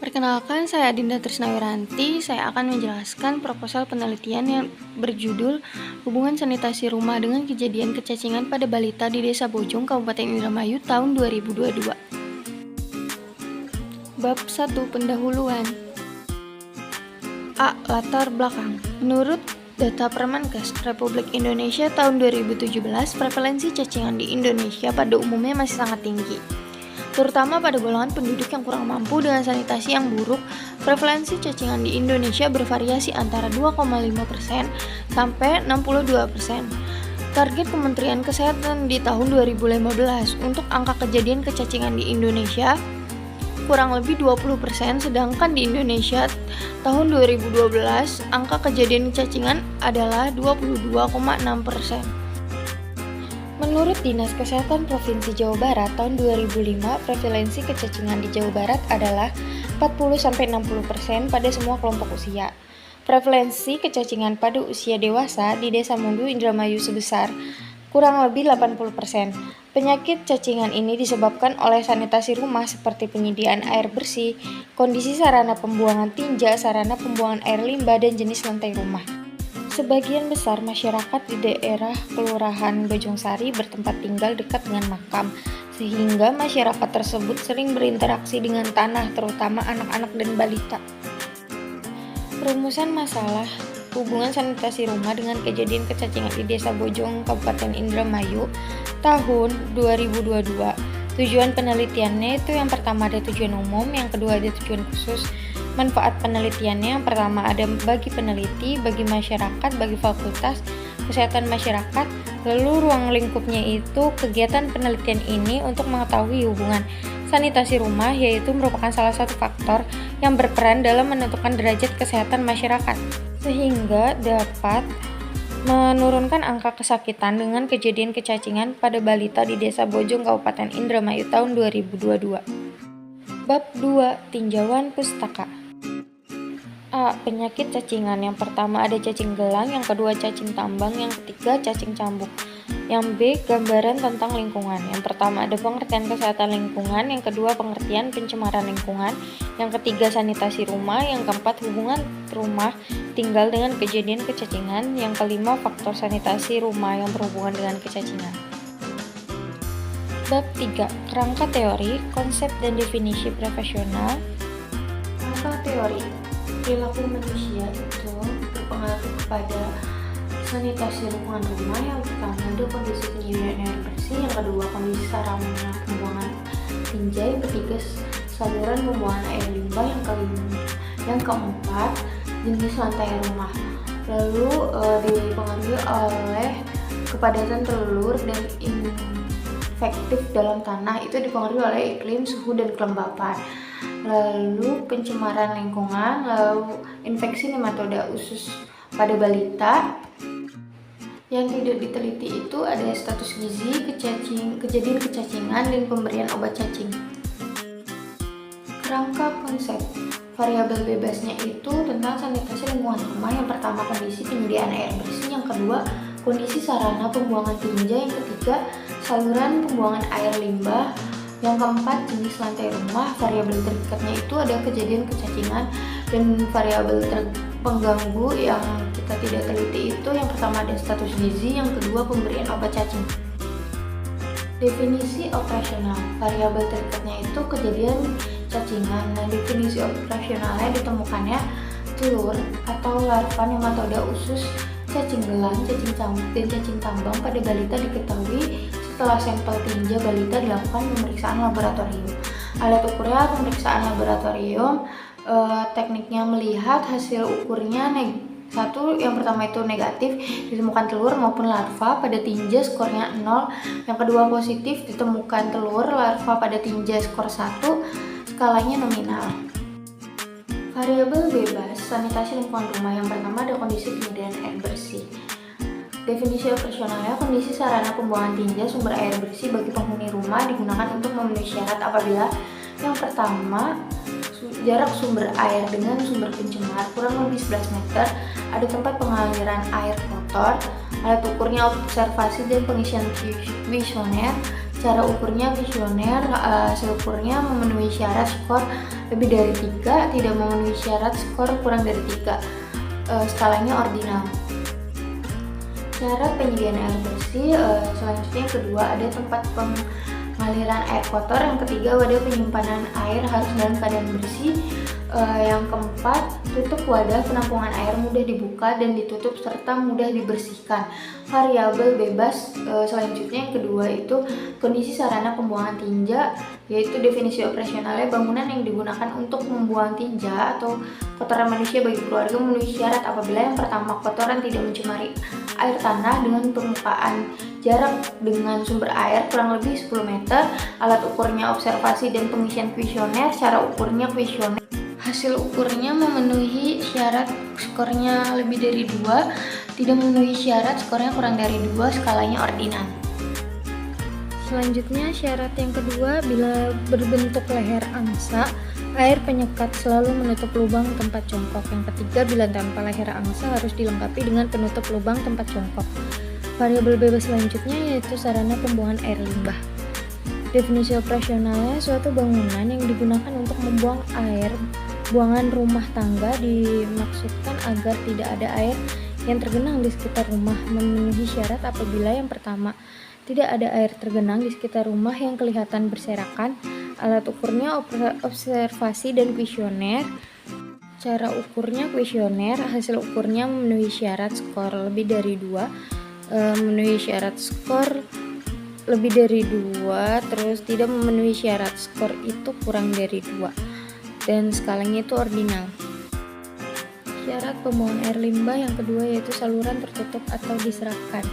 Perkenalkan, saya Dinda Trisnawiranti. Saya akan menjelaskan proposal penelitian yang berjudul Hubungan Sanitasi Rumah dengan Kejadian Kecacingan pada Balita di Desa Bojong, Kabupaten Indramayu tahun 2022. Bab 1. Pendahuluan. A. Latar belakang. Menurut data Permenkes Republik Indonesia tahun 2017, prevalensi cacingan di Indonesia pada umumnya masih sangat tinggi, terutama pada golongan penduduk yang kurang mampu dengan sanitasi yang buruk. Prevalensi cacingan di Indonesia bervariasi antara 2,5% sampai 62%. Target Kementerian Kesehatan di tahun 2015 untuk angka kejadian kecacingan di Indonesia kurang lebih 20%, sedangkan di Indonesia tahun 2012 angka kejadian cacingan adalah 22,6%. Menurut Dinas Kesehatan Provinsi Jawa Barat tahun 2005, prevalensi kecacingan di Jawa Barat adalah 40-60% pada semua kelompok usia. Prevalensi kecacingan pada usia dewasa di Desa Mundu, Indramayu sebesar kurang lebih 80%. Penyakit cacingan ini disebabkan oleh sanitasi rumah seperti penyediaan air bersih, kondisi sarana pembuangan tinja, sarana pembuangan air limbah, dan jenis lantai rumah. Sebagian besar masyarakat di daerah Kelurahan Bojongsari bertempat tinggal dekat dengan makam, sehingga masyarakat tersebut sering berinteraksi dengan tanah, terutama anak-anak dan balita. Rumusan masalah hubungan sanitasi rumah dengan kejadian kecacingan di Desa Bojong, Kabupaten Indramayu tahun 2022. Tujuan penelitiannya itu yang pertama ada tujuan umum, yang kedua ada tujuan khusus. Manfaat penelitiannya yang pertama ada bagi peneliti, bagi masyarakat, bagi fakultas kesehatan masyarakat. Lalu ruang lingkupnya itu kegiatan penelitian ini untuk mengetahui hubungan sanitasi rumah, yaitu merupakan salah satu faktor yang berperan dalam menentukan derajat kesehatan masyarakat, sehingga dapat menurunkan angka kesakitan dengan kejadian kecacingan pada balita di Desa Bojong, Kabupaten Indramayu tahun 2022. Bab 2. Tinjauan pustaka. A. Penyakit cacingan. Yang pertama ada cacing gelang, yang kedua cacing tambang, yang ketiga cacing cambuk. Yang B. Gambaran tentang lingkungan. Yang pertama ada pengertian kesehatan lingkungan, yang kedua pengertian pencemaran lingkungan, yang ketiga sanitasi rumah, yang keempat hubungan rumah tinggal dengan kejadian kecacingan, yang kelima faktor sanitasi rumah yang berhubungan dengan kecacingan. Bab 3. Kerangka teori, konsep dan definisi profesional. Kerangka teori. Perilaku manusia itu berpengaruh kepada sanitasi lingkungan rumah. Yang pertama ada kondisi penyediaan air bersih, yang kedua kondisi sarana pembuangan tinja, yang ketiga saluran pembuangan air limbah, yang keempat jenis lantai rumah. Lalu dipengaruhi oleh kepadatan telur dan infektif dalam tanah, itu dipengaruhi oleh iklim, suhu, dan kelembapan. Lalu pencemaran lingkungan, lalu infeksi nematoda usus pada balita. Yang tidak diteliti itu ada status gizi, kejadian kecacingan, dan pemberian obat cacing. Kerangka konsep. Variabel bebasnya itu tentang sanitasi lingkungan rumah. Yang pertama kondisi penyediaan air bersih, yang kedua kondisi sarana pembuangan tinja, yang ketiga saluran pembuangan air limbah, yang keempat jenis lantai rumah. Variabel terikatnya itu ada kejadian kecacingan, dan variabel pengganggu yang kita tidak teliti itu yang pertama ada status gizi, yang kedua pemberian obat cacing. Definisi operasional. Variabel terikatnya itu kejadian cacingan. Nah, definisi operasionalnya ditemukannya telur atau larva nematoda usus, cacing gelang, cacing cambuk, dan cacing tambang pada balita diketahui setelah sampel tinja balita dilakukan pemeriksaan laboratorium. Alat ukurnya pemeriksaan laboratorium, tekniknya melihat hasil ukurnya satu, yang pertama itu negatif, ditemukan telur maupun larva pada tinja skornya 0. Yang kedua positif, ditemukan telur larva pada tinja skor 1, skalanya nominal. Variabel bebas sanitasi lingkungan rumah. Yang pertama ada kondisi penyediaan air bersih. Definisi operasionalnya kondisi sarana pembuangan tinja sumber air bersih bagi penghuni rumah digunakan untuk memenuhi syarat apabila yang pertama jarak sumber air dengan sumber pencemar kurang lebih 11 meter, ada tempat pengaliran air kotor, alat ukurnya observasi dan pengisian kuesioner, Cara ukurnya kuesioner, hasil ukurnya memenuhi syarat skor lebih dari 3, tidak memenuhi syarat skor kurang dari 3. Skalanya ordinal. Cara penyediaan air bersih, selanjutnya yang kedua ada tempat pengaliran air kotor, yang ketiga wadah penyimpanan air harus dalam keadaan bersih, yang keempat tutup wadah penampungan air mudah dibuka dan ditutup serta mudah dibersihkan. Variabel bebas, selanjutnya yang kedua itu kondisi sarana pembuangan tinja, yaitu definisi operasionalnya bangunan yang digunakan untuk membuang tinja atau kotoran manusia bagi keluarga memenuhi syarat apabila yang pertama kotoran tidak mencemari air tanah dengan permukaan, jarak dengan sumber air kurang lebih 10 meter, alat ukurnya observasi dan pengisian kuesioner, cara ukurnya kuesioner, hasil ukurnya memenuhi syarat skornya lebih dari 2, tidak memenuhi syarat skornya kurang dari 2, skalanya ordinal. Selanjutnya syarat yang kedua, bila berbentuk leher angsa, air penyekat selalu menutup lubang tempat congkok. Yang ketiga, bila tanpa leher angsa harus dilengkapi dengan penutup lubang tempat congkok. Variabel bebas selanjutnya yaitu sarana pembuangan air limbah. Definisi operasionalnya suatu bangunan yang digunakan untuk membuang air buangan rumah tangga dimaksudkan agar tidak ada air yang tergenang di sekitar rumah, memenuhi syarat apabila yang pertama tidak ada air tergenang di sekitar rumah yang kelihatan berserakan, alat ukurnya observasi dan kuesioner, cara ukurnya kuesioner, hasil ukurnya memenuhi syarat skor lebih dari 2, memenuhi syarat skor lebih dari 2, terus tidak memenuhi syarat skor itu kurang dari 2, dan skalanya itu ordinal. Syarat pembuangan air limbah yang kedua yaitu saluran tertutup atau diserahkan.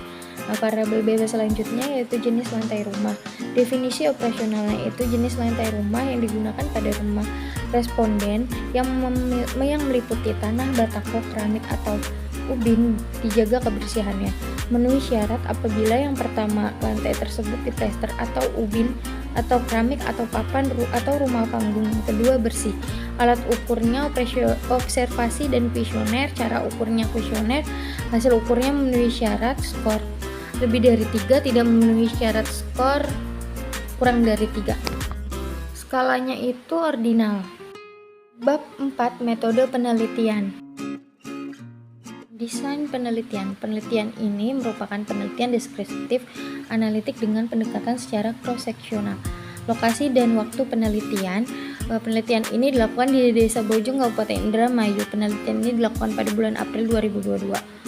Variabel bebas selanjutnya yaitu jenis lantai rumah. Definisi operasionalnya yaitu jenis lantai rumah yang digunakan pada rumah responden yang meliputi tanah, batako, keramik, atau ubin, dijaga kebersihannya. Memenuhi syarat apabila yang pertama lantai tersebut diplester atau ubin atau keramik atau papan atau rumah panggung, yang kedua bersih. Alat ukurnya observasi dan kuesioner, cara ukurnya kuesioner, hasil ukurnya memenuhi syarat skor lebih dari 3, tidak memenuhi syarat skor kurang dari 3. Skalanya itu ordinal. Bab 4, metode penelitian. Desain penelitian. Penelitian ini merupakan penelitian deskriptif analitik dengan pendekatan secara cross-seksional. Lokasi dan waktu penelitian. Penelitian ini dilakukan di Desa Bojong, Kabupaten Indramayu. Penelitian ini dilakukan pada bulan April 2022.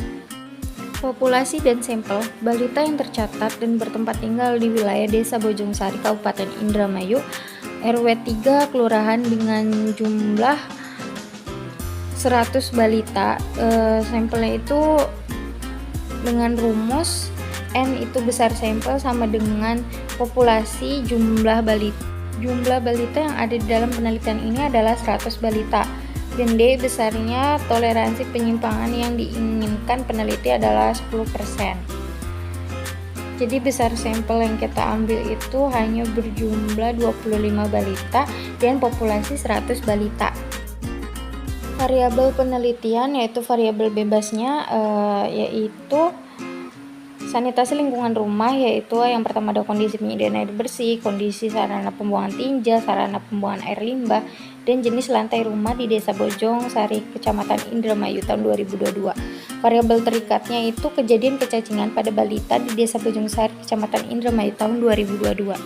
Populasi dan sampel balita yang tercatat dan bertempat tinggal di wilayah Desa Bojongsari, Kabupaten Indramayu, RW 3 kelurahan dengan jumlah 100 balita. Sampelnya itu dengan rumus N itu besar sampel sama dengan populasi jumlah balita. Jumlah balita yang ada di dalam penelitian ini adalah 100 balita. Dan D besarnya toleransi penyimpangan yang diinginkan peneliti adalah 10%. Jadi besar sampel yang kita ambil itu hanya berjumlah 25 balita dan populasi 100 balita. Variabel penelitian yaitu variabel bebasnya yaitu sanitasi lingkungan rumah, yaitu yang pertama ada kondisi penyediaan air bersih, kondisi sarana pembuangan tinja, sarana pembuangan air limbah, dan jenis lantai rumah di Desa Bojong Sari, Kecamatan Indramayu tahun 2022. Variabel terikatnya itu kejadian kecacingan pada balita di Desa Bojong Sari, Kecamatan Indramayu tahun 2022.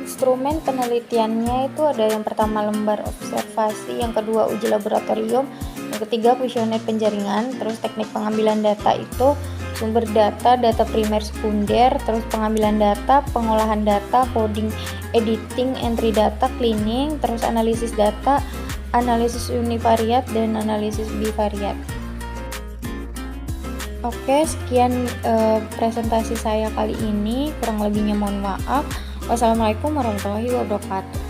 Instrumen penelitiannya itu ada yang pertama lembar observasi, yang kedua uji laboratorium, yang ketiga kuesioner penjaringan, terus teknik pengambilan data itu sumber data, data primer sekunder, terus pengambilan data, pengolahan data, coding, editing, entry data, cleaning, terus analisis data, analisis univariat, dan analisis bivariat. Oke, sekian presentasi saya kali ini, kurang lebihnya mohon maaf. Wassalamualaikum warahmatullahi wabarakatuh.